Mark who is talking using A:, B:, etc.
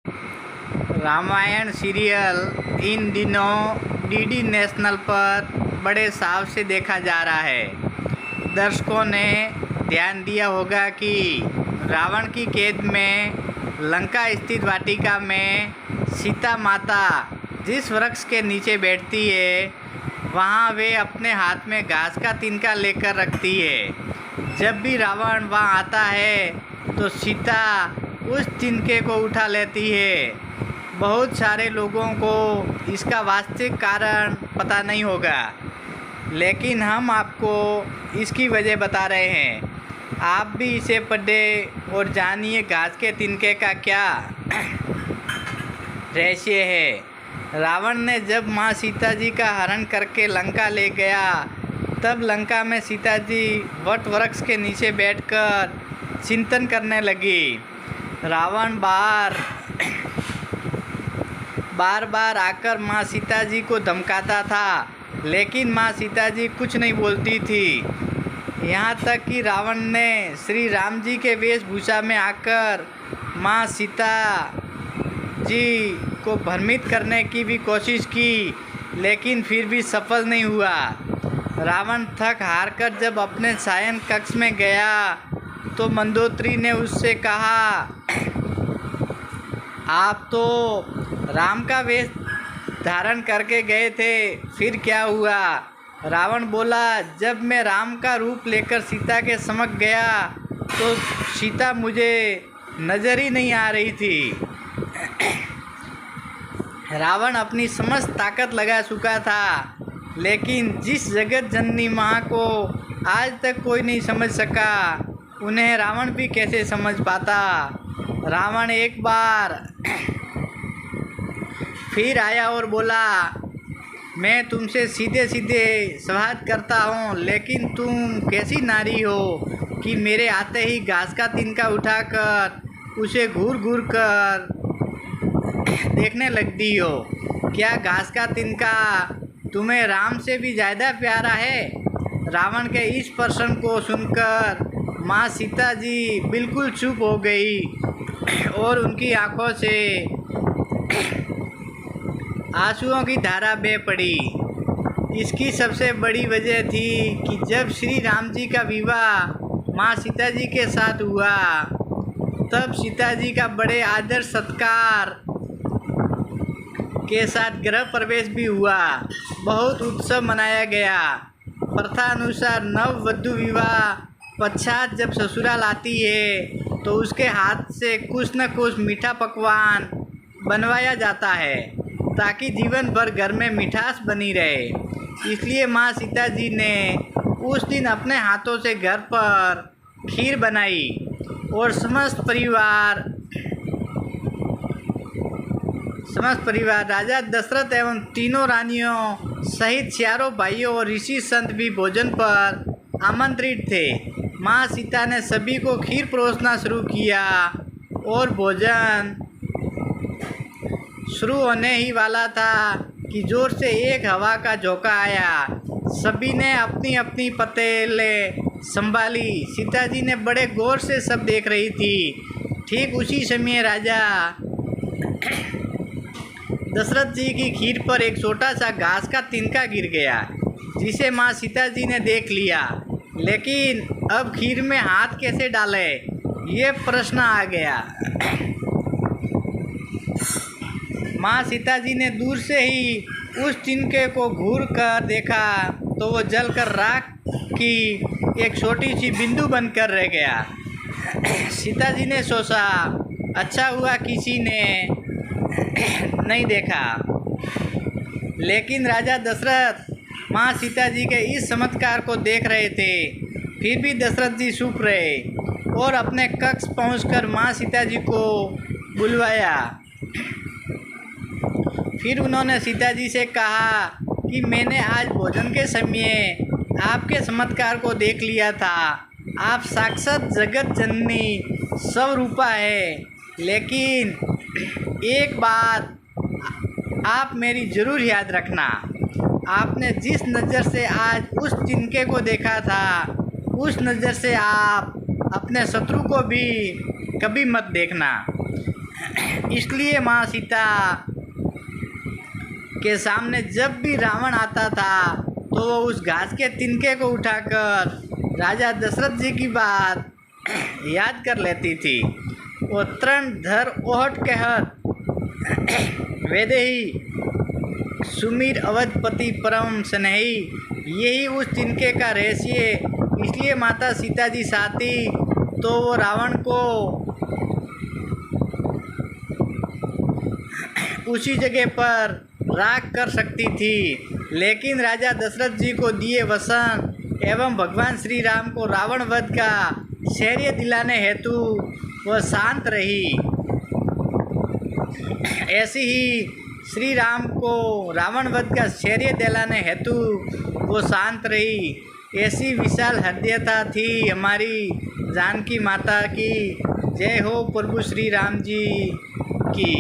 A: Ramayan serial in दिनों DD national पर बड़े चाव से देखा जा रहा है। दर्शकों ने ध्यान दिया होगा कि रावण की कैद में लंका स्थित वाटिका में सीता माता जिस वृक्ष के नीचे बैठती है, वहाँ वे अपने हाथ में घास का तिनका लेकर रखती है। जब भी रावण वहाँ आता है तो सीता उस तिनके को उठा लेती है। बहुत सारे लोगों को इसका वास्तविक कारण पता नहीं होगा, लेकिन हम आपको इसकी वजह बता रहे हैं। आप भी इसे पढ़ें और जानिए घास के तिनके का क्या रहस्य है। रावण ने जब माँ सीता जी का हरण करके लंका ले गया, तब लंका में सीता जी वट वृक्ष के नीचे बैठकर चिंतन करने लगी। रावण बार बार आकर माँ सीता जी को धमकाता था, लेकिन माँ सीता जी कुछ नहीं बोलती थी। यहाँ तक कि रावण ने श्री राम जी के वेशभूषा में आकर माँ सीता जी को भ्रमित करने की भी कोशिश की, लेकिन फिर भी सफल नहीं हुआ। रावण थक हार कर जब अपने शयन कक्ष में गया तो मंदोदरी ने उससे कहा, आप तो राम का वेश धारण करके गए थे, फिर क्या हुआ? रावण बोला, जब मैं राम का रूप लेकर सीता के समक्ष गया तो सीता मुझे नज़र ही नहीं आ रही थी। रावण अपनी समस्त ताकत लगा चुका था, लेकिन जिस जगत जननी माँ को आज तक कोई नहीं समझ सका, उन्हें रावण भी कैसे समझ पाता। रावण एक बार फिर आया और बोला, मैं तुमसे सीधे सीधे सवाल करता हूँ, लेकिन तुम कैसी नारी हो कि मेरे आते ही घास का तिनका उठाकर उसे घूर घूर कर देखने लगती हो। क्या घास का तिनका तुम्हें राम से भी ज़्यादा प्यारा है? रावण के इस प्रश्न को सुनकर माँ सीता जी बिल्कुल चुप हो गई और उनकी आंखों से आंसुओं की धारा बह पड़ी। इसकी सबसे बड़ी वजह थी कि जब श्री राम जी का विवाह माँ सीता जी के साथ हुआ, तब सीता जी का बड़े आदर सत्कार के साथ गृह प्रवेश भी हुआ। बहुत उत्सव मनाया गया। प्रथा अनुसार नववधू विवाह पश्चात जब ससुराल आती है तो उसके हाथ से कुछ न कुछ मीठा पकवान बनवाया जाता है, ताकि जीवन भर घर में मिठास बनी रहे। इसलिए माँ सीता जी ने उस दिन अपने हाथों से घर पर खीर बनाई और समस्त परिवार राजा दशरथ एवं तीनों रानियों सहित चारों भाइयों और ऋषि संत भी भोजन पर आमंत्रित थे। माँ सीता ने सभी को खीर परोसना शुरू किया और भोजन शुरू होने ही वाला था कि जोर से एक हवा का झोंका आया। सभी ने अपनी अपनी पतेले संभाली। सीता जी ने बड़े गौर से सब देख रही थी। ठीक उसी समय राजा दशरथ जी की खीर पर एक छोटा सा घास का तिनका गिर गया, जिसे माँ सीता जी ने देख लिया। लेकिन अब खीर में हाथ कैसे डाले, ये प्रश्न आ गया। माँ सीता जी ने दूर से ही उस तिनके को घूर कर देखा तो वो जलकर राख की एक छोटी सी बिंदु बनकर रह गया। सीता जी ने सोचा, अच्छा हुआ किसी ने नहीं देखा। लेकिन राजा दशरथ माँ सीता जी के इस चमत्कार को देख रहे थे। फिर भी दशरथ जी चुप रहे और अपने कक्ष पहुंचकर माँ सीता जी को बुलवाया। फिर उन्होंने सीता जी से कहा कि मैंने आज भोजन के समय आपके चमत्कार को देख लिया था। आप साक्षात जगत जननी स्वरूपा है, लेकिन एक बात आप मेरी ज़रूर याद रखना। आपने जिस नज़र से आज उस तिनके को देखा था, उस नज़र से आप अपने शत्रु को भी कभी मत देखना। इसलिए माँ सीता के सामने जब भी रावण आता था तो वो उस घास के तिनके को उठाकर राजा दशरथ जी की बात याद कर लेती थी। वो तरण धर ओहट कहत वेदेही सुमीर अवधपति परम स्नेही, यही उस तिनके का रहस्य है। इसलिए माता सीता जी साथी तो वो रावण को उसी जगह पर राख कर सकती थी, लेकिन राजा दशरथ जी को दिए वसन एवं भगवान श्री राम को रावण वध का शौर्य दिलाने हेतु वह शांत रही। ऐसी ही श्री राम को रावण वध का शौर्य दिलाने हेतु वो शांत रही। ऐसी विशाल हृदयता थी हमारी जानकी माता की। जय हो प्रभु श्री राम जी की।